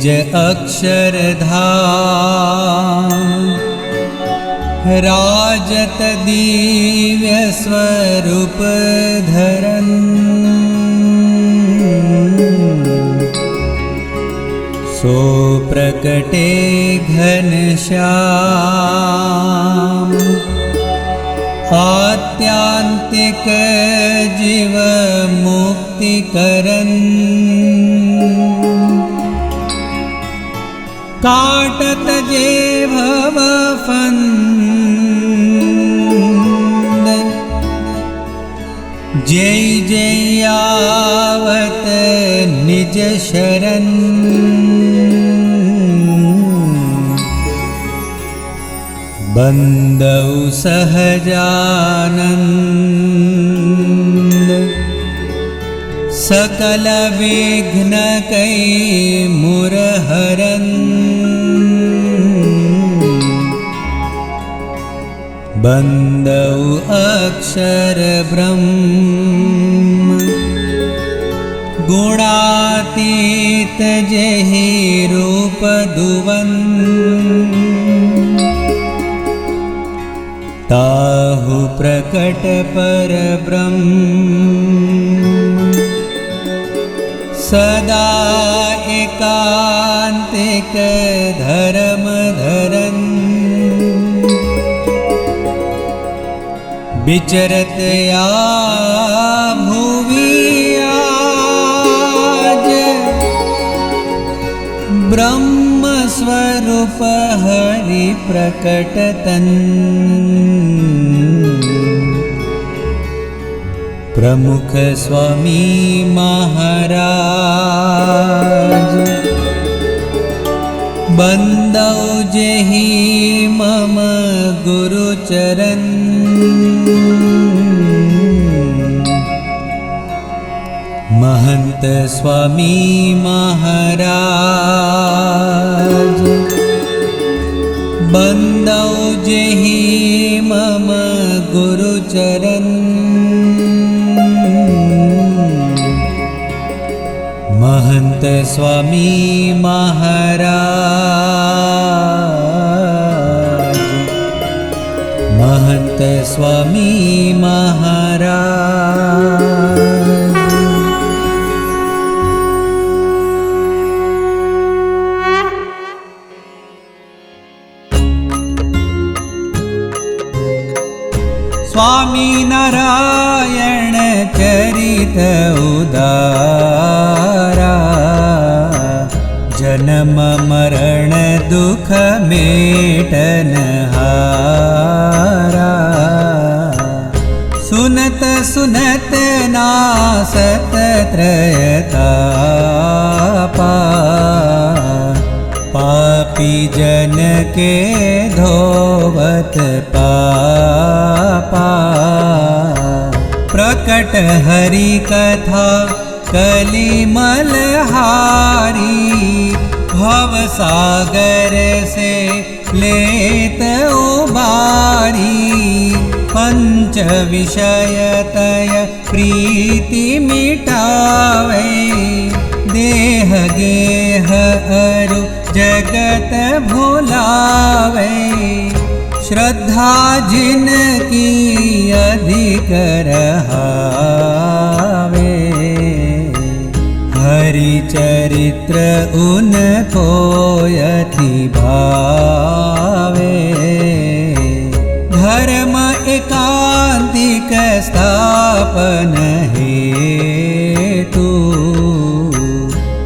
निज अक्षरधाम राजत दिव्य स्वरूप धरन सो प्रकटे घनश्याम आत्यांतिक जीव मुक्ति करन काटत जे भव फंद जय जय आवत निज शरण बंदौ सहजानंद सकल विघ्न कै मुरहरन बंदौ अक्षर ब्रह्म गुणातीत जेहि रूप दुवन ताहु प्रकट पर ब्रह्म सदा एकांतिक धर्म धरन विचरत या भुवि आज ब्रह्म स्वरूप हरि प्रकटतन प्रमुख स्वामी महाराज बंदौ जेहि मम गुरु चरण महंत स्वामी महाराज बंदौ जेहि मम गुरु चरण महंत स्वामी महाराज महंत स्वामी महाराज स्वामी नारायण चरित उदारा जन्म मरण दुख मेटनहारा सुनत सुनत नासत त्रयतापा पापी जन के धोवत पापा प्रकट हरि कथा कलिमलहारी भव सागर से लेत उबारी पंच विषयतय प्रीति मिटावे देह गेह अरु जगत भुलावे श्रद्धा जिन की अधिक रहावे हरि चरित्र उनको यति भावे धर्म एकांतिक स्थापन हेतु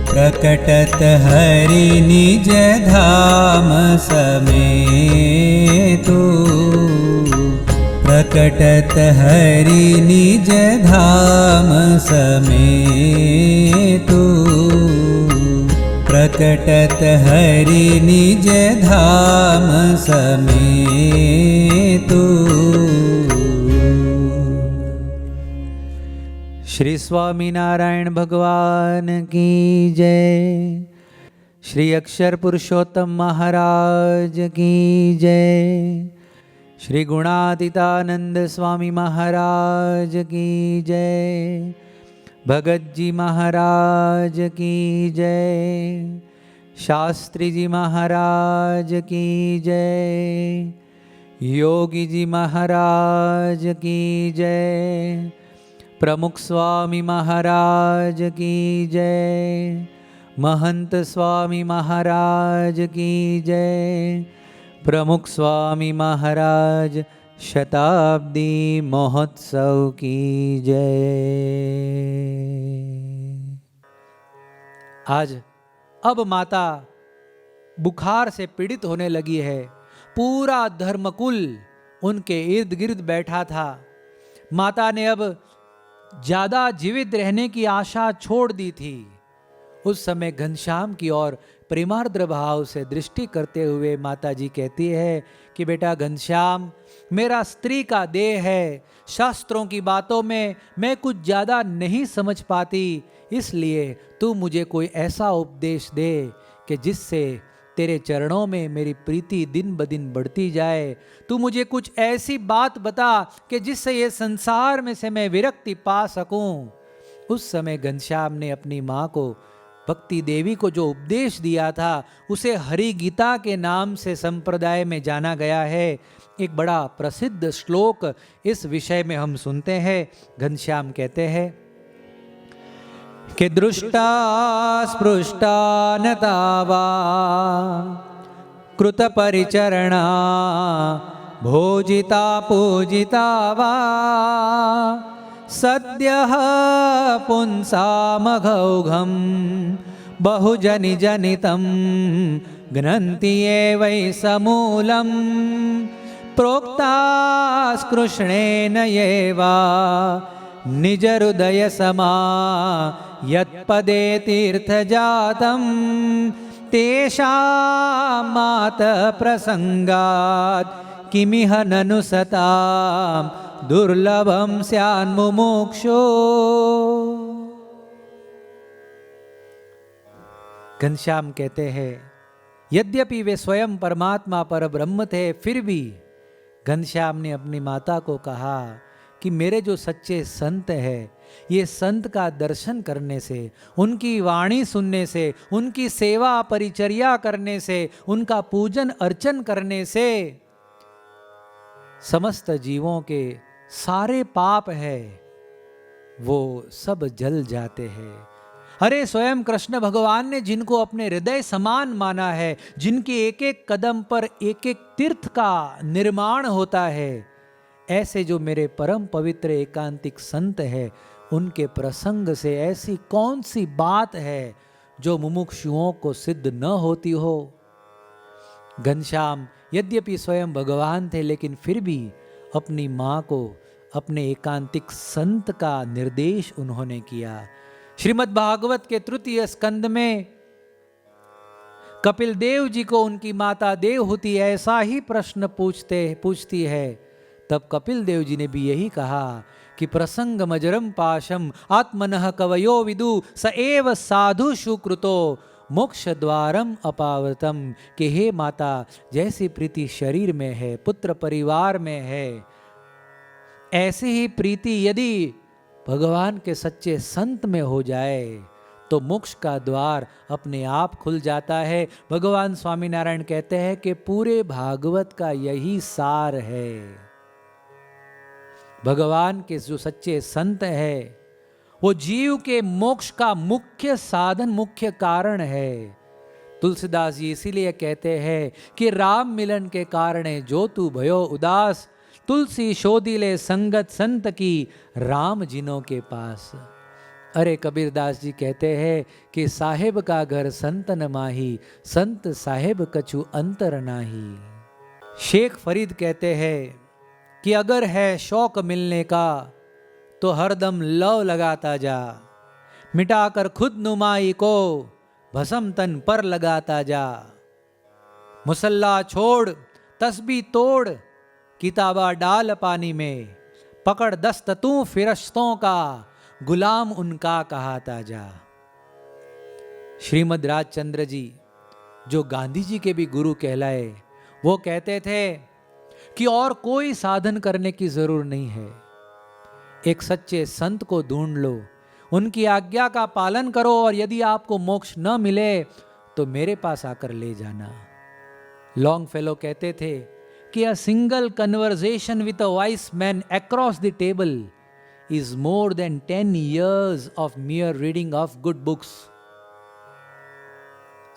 प्रकटत हरि निज धाम समेतु प्रकटत हरि निज धाम समेतु प्रकटत हरि निज धाम समेतु। श्री स्वामीनारायण भगवान की जय। श्री अक्षर पुरुषोत्तम महाराज की जय। श्री गुणातीतानंद स्वामी महाराज की जय। भगत जी महाराज की जय। शास्त्री जी महाराज की जय, योगी जी महाराज की जय, प्रमुख स्वामी महाराज की जय, महंत स्वामी महाराज की जय, प्रमुख स्वामी महाराज शताब्दी महोत्सव की जय। आज अब माता बुखार से पीड़ित होने लगी है। पूरा धर्मकुल उनके इर्द गिर्द बैठा था। माता ने अब ज्यादा जीवित रहने की आशा छोड़ दी थी। उस समय घनश्याम की ओर प्रेमार्द्र भाव से दृष्टि करते हुए माता जी कहती है कि बेटा घनश्याम, मेरा स्त्री का देह है, शास्त्रों की बातों में मैं कुछ ज्यादा नहीं समझ पाती, इसलिए तू मुझे कोई ऐसा उपदेश दे कि जिससे तेरे चरणों में मेरी प्रीति दिन ब दिन बढ़ती जाए। तू मुझे कुछ ऐसी बात बता कि जिससे ये संसार में से मैं विरक्ति पा सकूं। उस समय घनश्याम ने अपनी माँ को, भक्ति देवी को जो उपदेश दिया था उसे हरि गीता के नाम से संप्रदाय में जाना गया है। एक बड़ा प्रसिद्ध श्लोक इस विषय में हम सुनते हैं। घनश्याम कहते हैं कि दृष्टा स्पृष्टा न तावा कृत परिचरणा भोजिता पूजिता वा सद्यः पुंसामघौघं बहुजनि जनितं घ्नन्ति ये वै समूलं प्रोक्तास्कृष्णेन ये वा निज हृदय समा यत्पदे तीर्थजातं तेषां मातः प्रसंगात् किमिह ननु सतां दुर्लभम स्यान्मुमुक्षो। घनश्याम कहते हैं यद्यपि वे स्वयं परमात्मा पर ब्रह्म थे, फिर भी घनश्याम ने अपनी माता को कहा कि मेरे जो सच्चे संत हैं, ये संत का दर्शन करने से, उनकी वाणी सुनने से, उनकी सेवा परिचर्या करने से, उनका पूजन अर्चन करने से समस्त जीवों के सारे पाप है वो सब जल जाते हैं। अरे स्वयं कृष्ण भगवान ने जिनको अपने हृदय समान माना है, जिनके एक एक कदम पर एक एक तीर्थ का निर्माण होता है, ऐसे जो मेरे परम पवित्र एकांतिक संत है, उनके प्रसंग से ऐसी कौन सी बात है जो मुमुक्षुओं को सिद्ध न होती हो। घनश्याम यद्यपि स्वयं भगवान थे, लेकिन फिर भी अपनी माँ को अपने एकांतिक संत का निर्देश उन्होंने किया। श्रीमद् भागवत के तृतीय स्कंद में कपिल देव जी को उनकी माता देवहूति ऐसा ही प्रश्न पूछती है। तब कपिल देव जी ने भी यही कहा कि प्रसंग मजरम पाशम आत्मनः कवयो विदु स एव साधु सुकृतो मोक्ष द्वारम अपावृतम, कि हे माता, जैसी प्रीति शरीर में है, पुत्र परिवार में है, ऐसी ही प्रीति यदि भगवान के सच्चे संत में हो जाए तो मोक्ष का द्वार अपने आप खुल जाता है। भगवान स्वामीनारायण कहते हैं कि पूरे भागवत का यही सार है। भगवान के जो सच्चे संत है वो जीव के मोक्ष का मुख्य साधन, मुख्य कारण है। तुलसीदास जी इसीलिए कहते हैं कि राम मिलन के कारणे जो तू भयो उदास, तुलसी शोधिले संगत संत की राम जिनों के पास। अरे कबीरदास जी कहते हैं कि साहेब का घर संत न माही, संत साहेब कछु अंतर नाही। शेख फरीद कहते हैं कि अगर है शौक मिलने का तो हरदम लव लगाता जा, मिटाकर खुद नुमाई को भस्म तन पर लगाता जा। मुसल्ला छोड़ तस्बीह तोड़, किताबा डाल पानी में, पकड़ दस्त तू फिरश्तों का, गुलाम उनका कहाता जा। श्रीमद् राजचंद्र जी, जो गांधी जी के भी गुरु कहलाए, वो कहते थे कि और कोई साधन करने की जरूर नहीं है, एक सच्चे संत को ढूंढ लो, उनकी आज्ञा का पालन करो, और यदि आपको मोक्ष न मिले तो मेरे पास आकर ले जाना। लॉन्ग फेलो कहते थे कि a single conversation with a vice man across the table is more than 10 years of मियर reading of good books.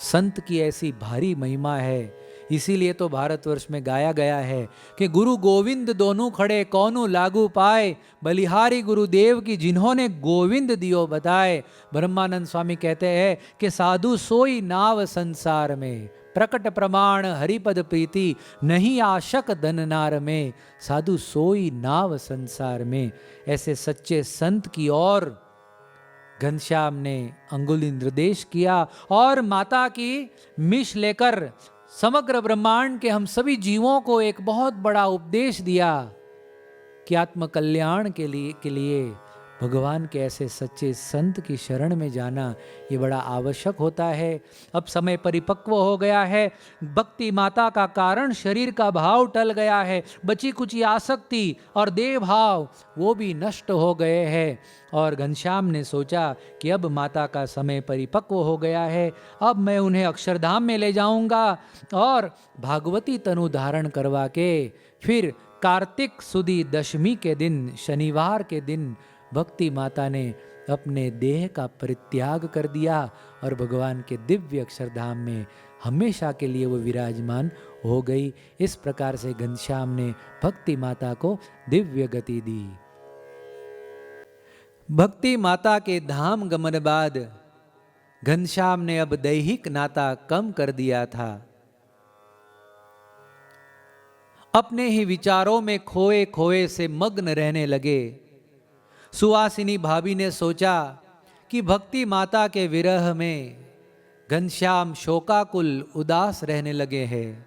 संत की ऐसी भारी महिमा है, इसीलिए तो भारतवर्ष में गाया गया है कि गुरु गोविंद दोनों खड़े कौनु लागू पाए, बलिहारी गुरुदेव की जिन्होंने गोविंद दियो बताए। ब्रह्मानंद स्वामी कहते हैं कि साधु सोई नाव संसार में, प्रकट प्रमाण हरिपद प्रीति, नहीं आशक धन नार में, साधु सोई नाव संसार में। ऐसे सच्चे संत की ओर घनश्याम ने अंगुली निर्देश किया और माता की मिश लेकर समग्र ब्रह्मांड के हम सभी जीवों को एक बहुत बड़ा उपदेश दिया कि आत्म कल्याण के लिए भगवान के ऐसे सच्चे संत की शरण में जाना ये बड़ा आवश्यक होता है। अब समय परिपक्व हो गया है, भक्ति माता का कारण शरीर का भाव टल गया है, बची कुची आसक्ति और देह भाव वो भी नष्ट हो गए हैं। और घनश्याम ने सोचा कि अब माता का समय परिपक्व हो गया है, अब मैं उन्हें अक्षरधाम में ले जाऊंगा और भागवती तनु धारण करवा के फिर कार्तिक सुदी दशमी के दिन, शनिवार के दिन भक्ति माता ने अपने देह का परित्याग कर दिया और भगवान के दिव्य अक्षरधाम में हमेशा के लिए वो विराजमान हो गई। इस प्रकार से घनश्याम ने भक्ति माता को दिव्य गति दी। भक्ति माता के धाम गमन बाद घनश्याम ने अब दैहिक नाता कम कर दिया था। अपने ही विचारों में खोए खोए से मग्न रहने लगे। सुवासिनी भाभी ने सोचा कि भक्ति माता के विरह में घनश्याम शोकाकुल उदास रहने लगे हैं।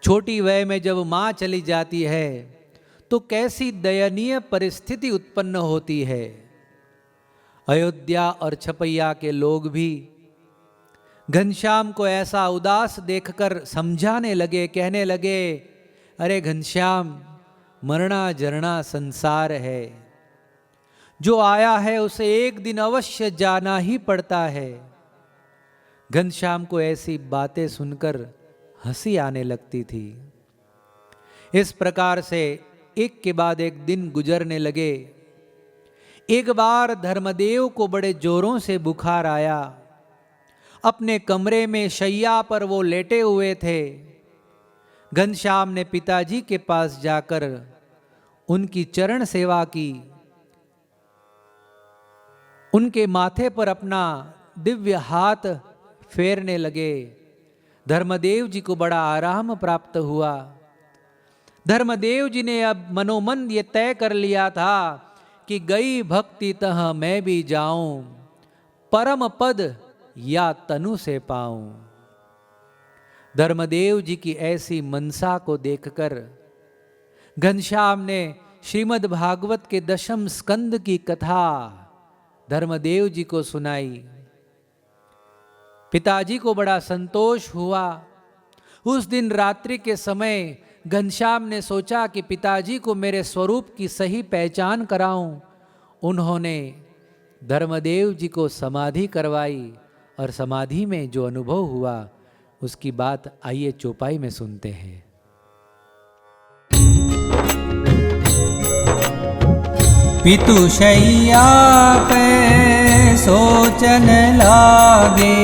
छोटी वय में जब माँ चली जाती है तो कैसी दयनीय परिस्थिति उत्पन्न होती है। अयोध्या और छपैया के लोग भी घनश्याम को ऐसा उदास देखकर समझाने लगे, कहने लगे, अरे घनश्याम, मरना जरना संसार है, जो आया है उसे एक दिन अवश्य जाना ही पड़ता है। घनश्याम को ऐसी बातें सुनकर हंसी आने लगती थी। इस प्रकार से एक के बाद एक दिन गुजरने लगे। एक बार धर्मदेव को बड़े जोरों से बुखार आया। अपने कमरे में शैया पर वो लेटे हुए थे। घनश्याम ने पिताजी के पास जाकर उनकी चरण सेवा की, उनके माथे पर अपना दिव्य हाथ फेरने लगे। धर्मदेव जी को बड़ा आराम प्राप्त हुआ। धर्मदेव जी ने अब मनोमन ये तय कर लिया था कि गई भक्ति तह मैं भी जाऊं, परम पद या तनु से पाऊं। धर्मदेव जी की ऐसी मनसा को देखकर घनश्याम ने श्रीमद् भागवत के 10वें स्कंद की कथा धर्मदेव जी को सुनाई। पिताजी को बड़ा संतोष हुआ। उस दिन रात्रि के समय घनश्याम ने सोचा कि पिताजी को मेरे स्वरूप की सही पहचान कराऊं। उन्होंने धर्मदेव जी को समाधि करवाई और समाधि में जो अनुभव हुआ उसकी बात आइए चौपाई में सुनते हैं। पितु शैया पे सोचन लागे,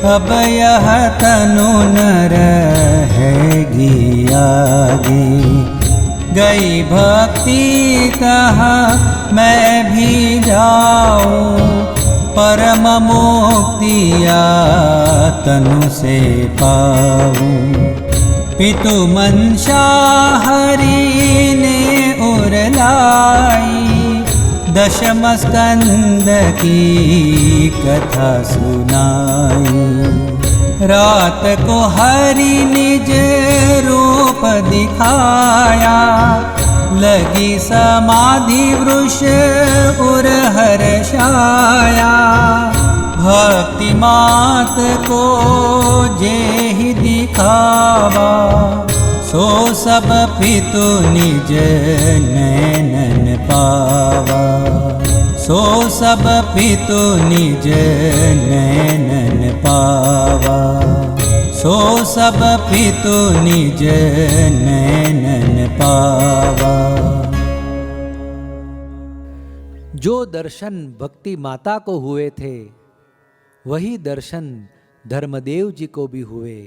अब यह तनु न रहेगी आगे। गई भक्ति तहाँ मैं भी जाऊं, परम मुक्तिया तनु से पाऊं। पितु मंशा हरि ने उरलाई, 10वें स्कंद की कथा सुनाई। रात को हरि निज रूप दिखाया, लगी समाधि वृष उर हर्षाया। भक्ति मात को जे ही दिखावा, सो सब पितु निज नैनन पावा। सो सब पितु निज नैनन पावा। सो सब पितु निज नैनन पावा। जो दर्शन भक्ति माता को हुए थे वही दर्शन धर्मदेव जी को भी हुए।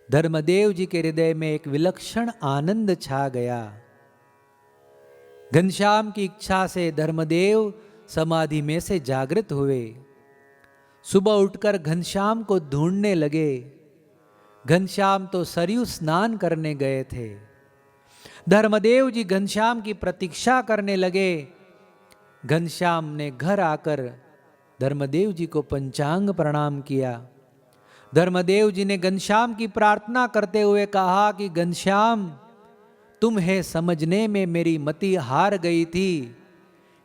धर्मदेव जी के हृदय में एक विलक्षण आनंद छा गया। घनश्याम की इच्छा से धर्मदेव समाधि में से जागृत हुए। सुबह उठकर घनश्याम को ढूंढने लगे। घनश्याम तो सरयू स्नान करने गए थे। धर्मदेव जी घनश्याम की प्रतीक्षा करने लगे। घनश्याम ने घर आकर धर्मदेव जी को पंचांग प्रणाम किया। धर्मदेव जी ने घनश्याम की प्रार्थना करते हुए कहा कि घनश्याम, तुम्हें समझने में मेरी मति हार गई थी,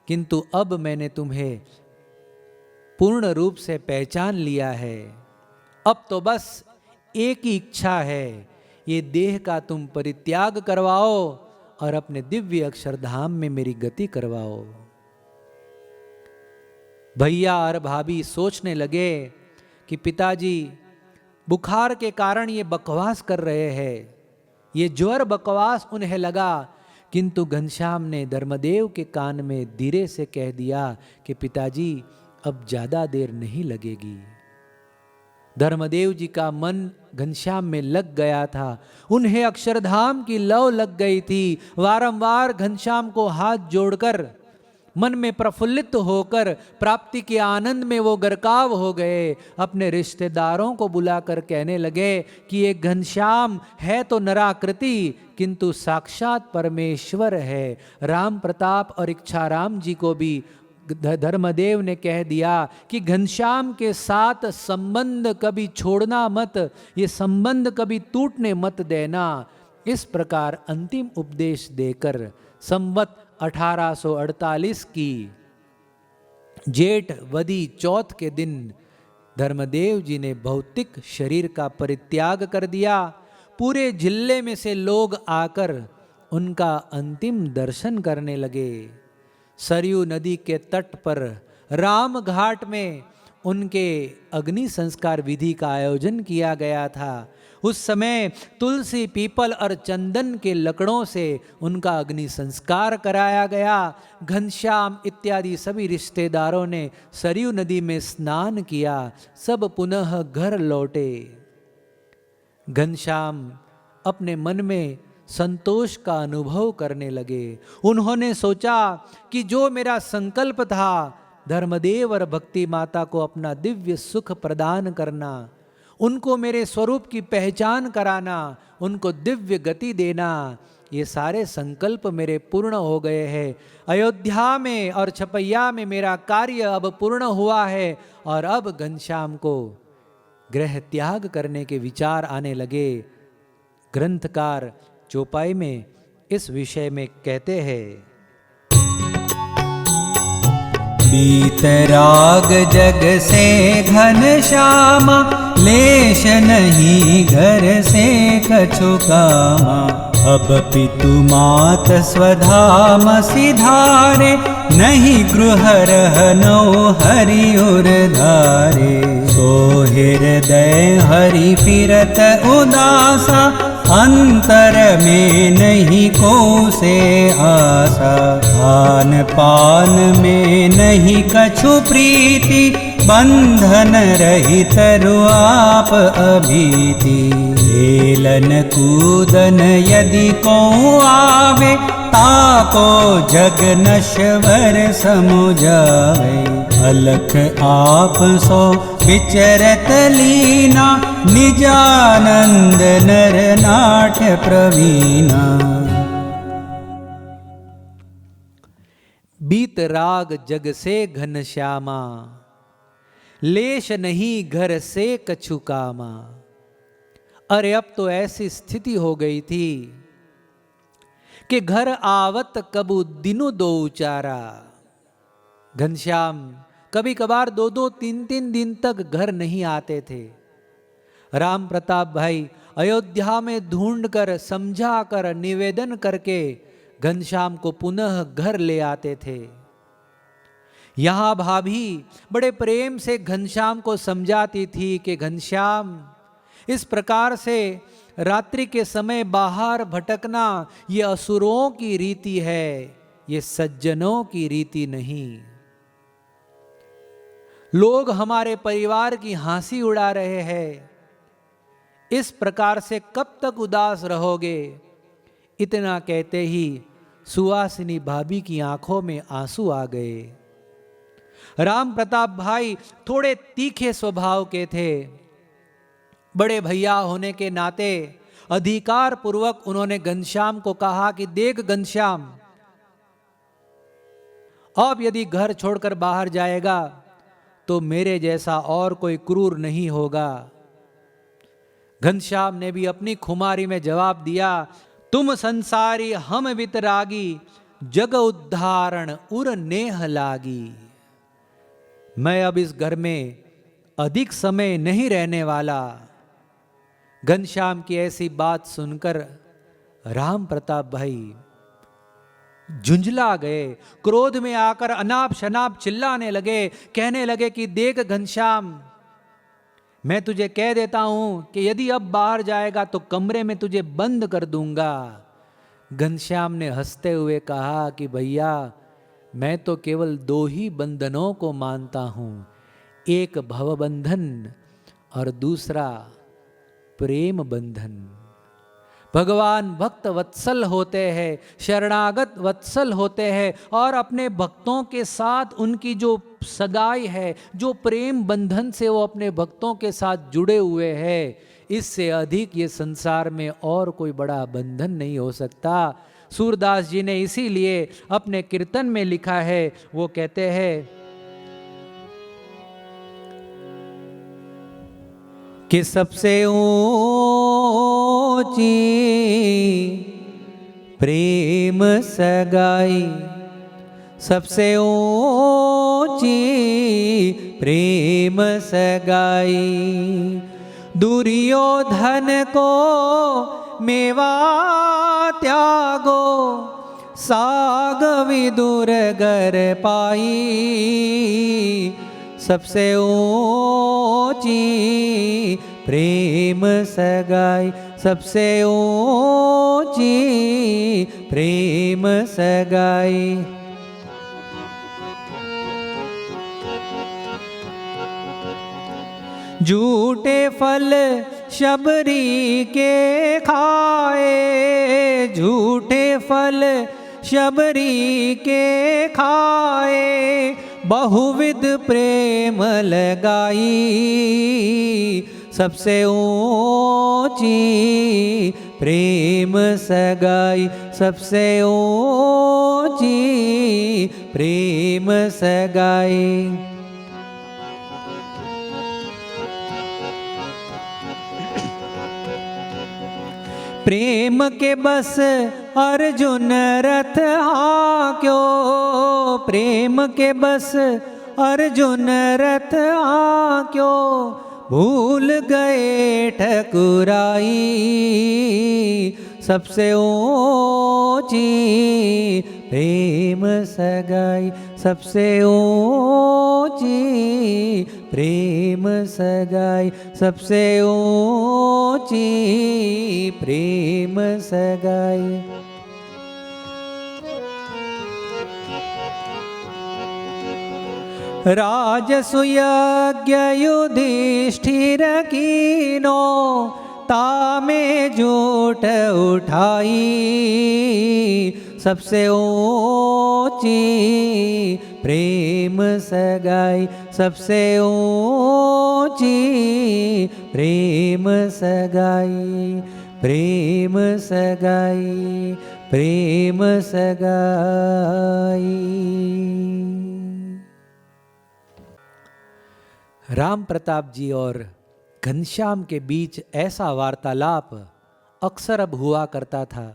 किंतु अब मैंने तुम्हें पूर्ण रूप से पहचान लिया है। अब तो बस एक ही इच्छा है, ये देह का तुम परित्याग करवाओ और अपने दिव्य अक्षरधाम में मेरी गति करवाओ। भैया और भाभी सोचने लगे कि पिताजी बुखार के कारण ये बकवास कर रहे हैं। ये ज्वर बकवास उन्हें लगा, किंतु घनश्याम ने धर्मदेव के कान में धीरे से कह दिया कि पिताजी अब ज्यादा देर नहीं लगेगी। धर्मदेव जी का मन घनश्याम में लग गया था। उन्हें अक्षरधाम की लौ लग गई थी। वारंवार घनश्याम को हाथ जोड़कर मन में प्रफुल्लित होकर प्राप्ति के आनंद में वो गरकाव हो गए। अपने रिश्तेदारों को बुलाकर कहने लगे कि ये घनश्याम है तो नराकृति, किंतु साक्षात परमेश्वर है। राम प्रताप और इच्छाराम जी को भी धर्मदेव ने कह दिया कि घनश्याम के साथ संबंध कभी छोड़ना मत, ये संबंध कभी टूटने मत देना। इस प्रकार अंतिम उपदेश देकर संवत 1848 की जेठ वदी चौथ के दिन धर्मदेव जी ने भौतिक शरीर का परित्याग कर दिया। पूरे जिले में से लोग आकर उनका अंतिम दर्शन करने लगे। सरयू नदी के तट पर राम घाट में उनके अग्नि संस्कार विधि का आयोजन किया गया था। उस समय तुलसी, पीपल और चंदन के लकड़ों से उनका अग्नि संस्कार कराया गया। घनश्याम इत्यादि सभी रिश्तेदारों ने सरयू नदी में स्नान किया। सब पुनः घर लौटे। घनश्याम अपने मन में संतोष का अनुभव करने लगे। उन्होंने सोचा कि जो मेरा संकल्प था, धर्मदेव और भक्ति माता को अपना दिव्य सुख प्रदान करना, उनको मेरे स्वरूप की पहचान कराना, उनको दिव्य गति देना, ये सारे संकल्प मेरे पूर्ण हो गए हैं। अयोध्या में और छपैया में मेरा कार्य अब पूर्ण हुआ है और अब घनश्याम को गृह त्याग करने के विचार आने लगे। ग्रंथकार चौपाई में इस विषय में कहते हैं, बीतराग जग से घनश्यामा, लेश नहीं घर से कछु कामा। अब पितु मात स्वधाम सिधारे, नहीं गृह रहनो हरि उर धारे। सो हृदय हरि फिरत उदासा, अंतर में नहीं को से आशा। खान पान में नहीं कछु प्रीति, बंधन रहित आप अभीति। खेलन कूदन यदि को आवे, ताको जग नश्वर समुझावे। अलख आप सो विचरत लीना, निजानंद नर नाट प्रवीणा। बीत राग जग से घनश्यामा, लेश नहीं घर से कछु कामा। अरे अब तो ऐसी स्थिति हो गई थी कि घर आवत कबू दिनु दो उचारा। घनश्याम कभी कभार 2-2, 3-3 दिन तक घर नहीं आते थे। राम प्रताप भाई अयोध्या में ढूंढकर, समझाकर, निवेदन करके घनश्याम को पुनः घर ले आते थे। यहां भाभी बड़े प्रेम से घनश्याम को समझाती थी कि घनश्याम, इस प्रकार से रात्रि के समय बाहर भटकना ये असुरों की रीति है, ये सज्जनों की रीति नहीं। लोग हमारे परिवार की हंसी उड़ा रहे हैं, इस प्रकार से कब तक उदास रहोगे? इतना कहते ही सुहासिनी भाभी की आंखों में आंसू आ गए। राम प्रताप भाई थोड़े तीखे स्वभाव के थे। बड़े भैया होने के नाते अधिकार पूर्वक उन्होंने घनश्याम को कहा कि देख घनश्याम, अब यदि घर छोड़कर बाहर जाएगा तो मेरे जैसा और कोई क्रूर नहीं होगा। घनश्याम ने भी अपनी खुमारी में जवाब दिया, तुम संसारी हम वितरागी, जग उद्धारण उर नेह लागी। मैं अब इस घर में अधिक समय नहीं रहने वाला। घनश्याम की ऐसी बात सुनकर राम प्रताप भाई झुंझला गए। क्रोध में आकर अनाप शनाप चिल्लाने लगे, कहने लगे कि देख घनश्याम, मैं तुझे कह देता हूं कि यदि अब बाहर जाएगा तो कमरे में तुझे बंद कर दूंगा। घनश्याम ने हंसते हुए कहा कि भैया, मैं तो केवल दो ही बंधनों को मानता हूं, एक भव बंधन और दूसरा प्रेम बंधन। भगवान भक्त वत्सल होते हैं, शरणागत वत्सल होते हैं, और अपने भक्तों के साथ उनकी जो सगाई है, जो प्रेम बंधन से वो अपने भक्तों के साथ जुड़े हुए हैं, इससे अधिक ये संसार में और कोई बड़ा बंधन नहीं हो सकता। सूरदास जी ने इसीलिए अपने कीर्तन में लिखा है, वो कहते हैं कि सबसे ऊंची प्रेम सगाई, सबसे ऊंची प्रेम सगाई, दुर्योधन को मेवा त्यागो, साग विदुर गर पाई। सबसे ऊंची प्रेम सगाई, सबसे ऊंची प्रेम सगाई। झूठे फल शबरी के खाए, झूठे फल शबरी के खाए, बहुविध प्रेम लगाई। सबसे ऊंची प्रेम सगाई, सबसे ऊंची प्रेम सगाई। प्रेम के बस अर्जुन रथ हांक्यो, प्रेम के बस अर्जुन रथ हांक्यो, भूल गए ठकुराई। सबसे ऊंची प्रेम सगाई, सबसे ऊंची प्रेम सगाई, सबसे ऊंची प्रेम सगाई। राजसुयज्ञ युधिष्ठिर कीनो, तामे झूठ उठाई। सबसे ऊंची प्रेम सगाई, सबसे ऊंची प्रेम सगाई, प्रेम सगाई, प्रेम सगाई। राम प्रताप जी और घनश्याम के बीच ऐसा वार्तालाप अक्सर अब हुआ करता था।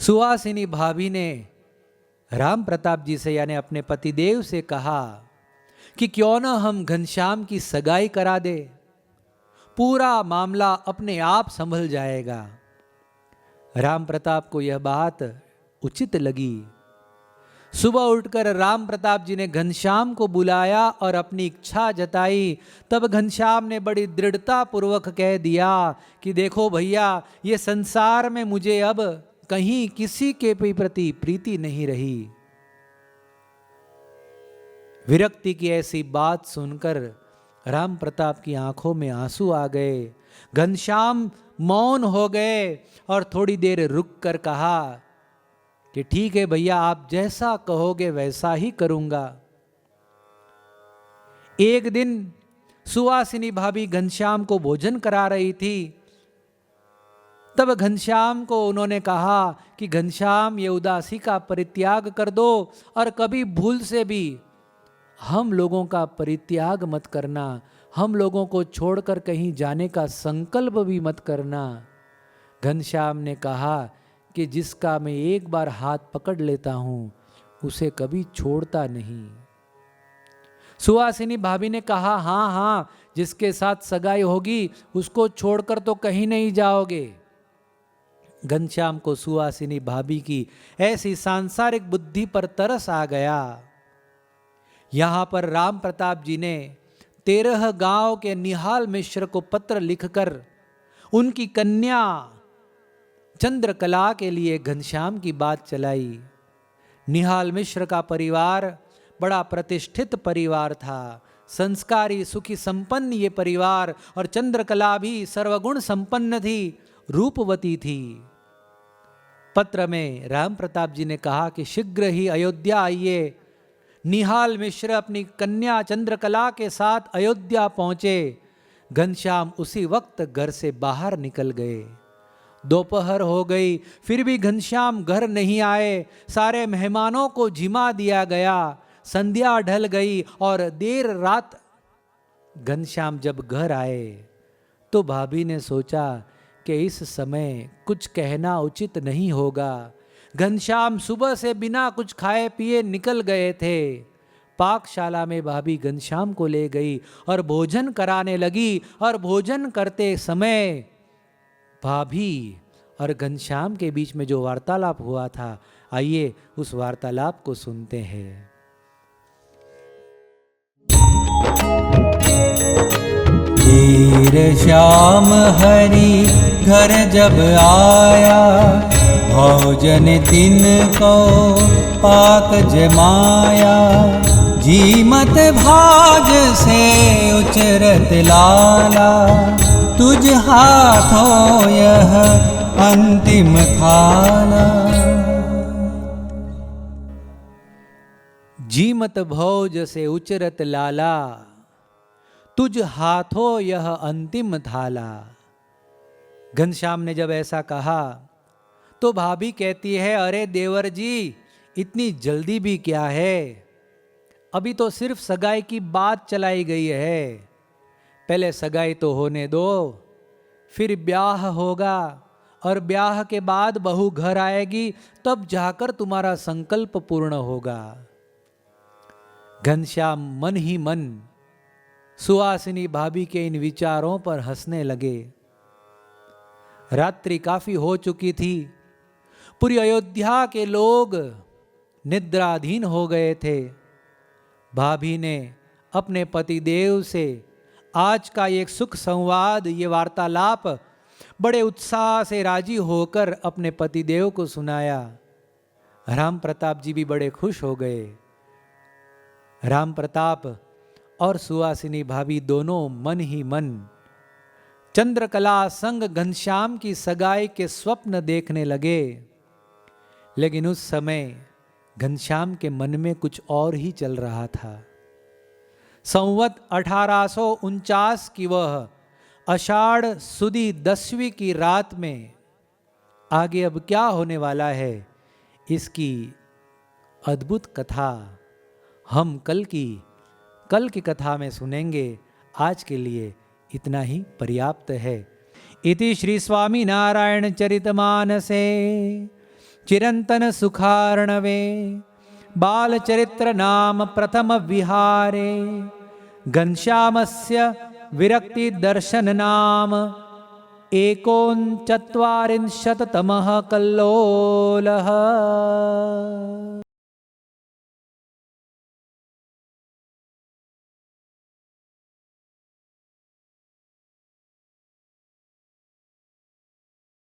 सुहासिनी भाभी ने राम प्रताप जी से यानी अपने पतिदेव से कहा कि क्यों न हम घनश्याम की सगाई करा दे, पूरा मामला अपने आप संभल जाएगा। राम प्रताप को यह बात उचित लगी। सुबह उठकर राम प्रताप जी ने घनश्याम को बुलाया और अपनी इच्छा जताई। तब घनश्याम ने बड़ी दृढ़ता पूर्वक कह दिया कि देखो भैया, ये संसार में मुझे अब कहीं किसी के भी प्रति प्रीति नहीं रही। विरक्ति की ऐसी बात सुनकर राम प्रताप की आंखों में आंसू आ गए। घनश्याम मौन हो गए और थोड़ी देर रुक कर कहा कि ठीक है भैया, आप जैसा कहोगे वैसा ही करूंगा। एक दिन सुवासिनी भाभी घनश्याम को भोजन करा रही थी। तब घनश्याम को उन्होंने कहा कि घनश्याम, ये उदासी का परित्याग कर दो और कभी भूल से भी हम लोगों का परित्याग मत करना, हम लोगों को छोड़कर कहीं जाने का संकल्प भी मत करना। घनश्याम ने कहा कि जिसका मैं एक बार हाथ पकड़ लेता हूं उसे कभी छोड़ता नहीं। सुहासिनी भाभी ने कहा, हाँ हाँ, जिसके साथ सगाई होगी उसको छोड़कर तो कहीं नहीं जाओगे। घनश्याम को सुहासिनी भाभी की ऐसी सांसारिक बुद्धि पर तरस आ गया। यहां पर राम प्रताप जी ने 13 गांव के निहाल मिश्र को पत्र लिखकर उनकी कन्या चंद्रकला के लिए घनश्याम की बात चलाई। निहाल मिश्र का परिवार बड़ा प्रतिष्ठित परिवार था, संस्कारी सुखी संपन्न ये परिवार, और चंद्रकला भी सर्वगुण संपन्न थी, रूपवती थी। पत्र में राम प्रताप जी ने कहा कि शीघ्र ही अयोध्या आइए। निहाल मिश्र अपनी कन्या चंद्रकला के साथ अयोध्या पहुंचे। घनश्याम उसी वक्त घर से बाहर निकल गए। दोपहर हो गई, फिर भी घनश्याम घर नहीं आए। सारे मेहमानों को जिमा दिया गया। संध्या ढल गई और देर रात घनश्याम जब घर आए तो भाभी ने सोचा कि इस समय कुछ कहना उचित नहीं होगा। घनश्याम सुबह से बिना कुछ खाए पिए निकल गए थे। पाकशाला में भाभी घनश्याम को ले गई और भोजन कराने लगी, और भोजन करते समय भाभी और घनश्याम के बीच में जो वार्तालाप हुआ था, आइए उस वार्तालाप को सुनते हैं। धीर श्याम हरि घर जब आया, भोजन तिन को पाक जमाया। जीमत भाज से उचरत लाला, तुझ हाथों यह अंतिम थाला। जीमत भोज से उचरत लाला, तुझ हाथों यह अंतिम थाला। घनश्याम ने जब ऐसा कहा तो भाभी कहती है, अरे देवर जी, इतनी जल्दी भी क्या है, अभी तो सिर्फ सगाई की बात चलाई गई है। पहले सगाई तो होने दो, फिर ब्याह होगा, और ब्याह के बाद बहू घर आएगी, तब जाकर तुम्हारा संकल्प पूर्ण होगा। घनश्याम मन ही मन सुहासिनी भाभी के इन विचारों पर हंसने लगे। रात्रि काफी हो चुकी थी। पूरी अयोध्या के लोग निद्राधीन हो गए थे। भाभी ने अपने पतिदेव से आज का ये सुख संवाद, ये वार्तालाप बड़े उत्साह से राजी होकर अपने पतिदेव को सुनाया। राम प्रताप जी भी बड़े खुश हो गए। राम प्रताप और सुहासिनी भाभी दोनों मन ही मन चंद्रकला संग घनश्याम की सगाई के स्वप्न देखने लगे। लेकिन उस समय घनश्याम के मन में कुछ और ही चल रहा था। संवत 1849 की वह आषाढ़ सुदी 10वीं की रात में आगे अब क्या होने वाला है, इसकी अद्भुत कथा हम कल की कथा में सुनेंगे। आज के लिए इतना ही पर्याप्त है। इति श्री स्वामी नारायण चरितमानसे चिरंतन सुखार्णवे बालचरित्र नाम प्रथम विहारे घनश्यामस्य विरक्ति दर्शन नाम 39तमः कल्लोलः।